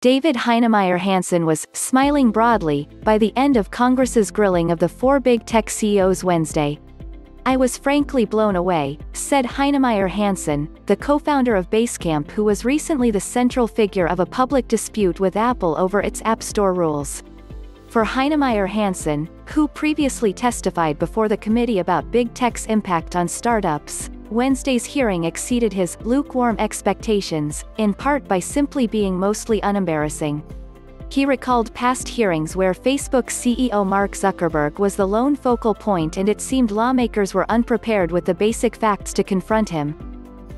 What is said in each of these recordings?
David Heinemeier Hansson was smiling broadly by the end of Congress's grilling of the four big tech CEOs Wednesday. "I was frankly blown away," said Heinemeier Hansson, the co-founder of Basecamp, who was recently the central figure of a public dispute with Apple over its App Store rules. For Heinemeier Hansson, who previously testified before the committee about big tech's impact on startups, Wednesday's hearing exceeded his lukewarm expectations, in part by simply being mostly unembarrassing. He recalled past hearings where Facebook CEO Mark Zuckerberg was the lone focal point, and it seemed lawmakers were unprepared with the basic facts to confront him.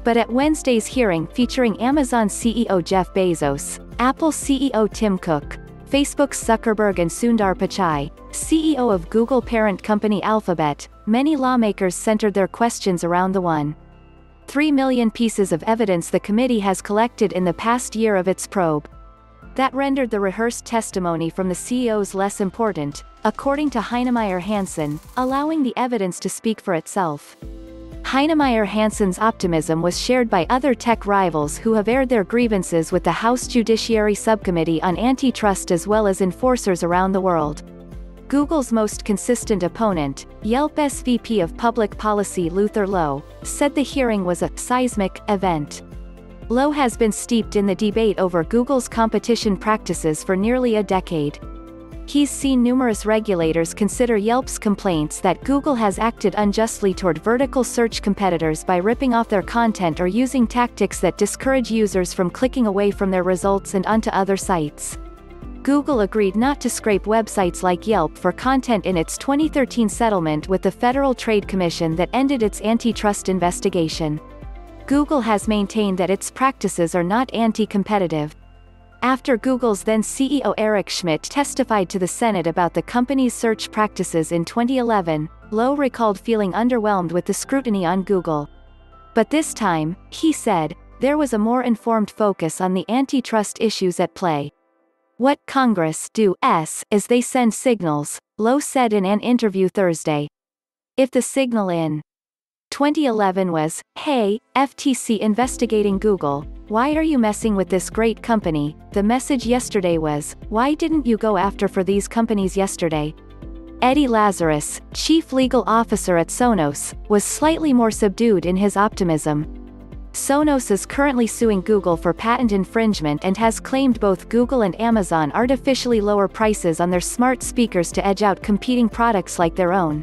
But at Wednesday's hearing featuring Amazon CEO Jeff Bezos, Apple CEO Tim Cook, Facebook's Zuckerberg, and Sundar Pichai, CEO of Google parent company Alphabet, many lawmakers centered their questions around the 1.3 million pieces of evidence the committee has collected in the past year of its probe. That rendered the rehearsed testimony from the CEOs less important, according to Heinemeier Hansson, allowing the evidence to speak for itself. Heinemeier Hansson's optimism was shared by other tech rivals who have aired their grievances with the House Judiciary Subcommittee on Antitrust, as well as enforcers around the world. Google's most consistent opponent, Yelp SVP of Public Policy Luther Lowe, said the hearing was a seismic event. Lowe has been steeped in the debate over Google's competition practices for nearly a decade. He's seen numerous regulators consider Yelp's complaints that Google has acted unjustly toward vertical search competitors by ripping off their content or using tactics that discourage users from clicking away from their results and onto other sites. Google agreed not to scrape websites like Yelp for content in its 2013 settlement with the Federal Trade Commission that ended its antitrust investigation. Google has maintained that its practices are not anti-competitive. After Google's then CEO Eric Schmidt testified to the Senate about the company's search practices in 2011, Lowe recalled feeling underwhelmed with the scrutiny on Google. But this time, he said, there was a more informed focus on the antitrust issues at play. "What Congress is they send signals," Lowe said in an interview Thursday. If the signal in 2011 was, "Hey, FTC investigating Google, why are you messing with this great company?" the message yesterday was, "Why didn't you go after for these companies yesterday?" Eddie Lazarus, chief legal officer at Sonos, was slightly more subdued in his optimism. Sonos is currently suing Google for patent infringement and has claimed both Google and Amazon artificially lower prices on their smart speakers to edge out competing products like their own.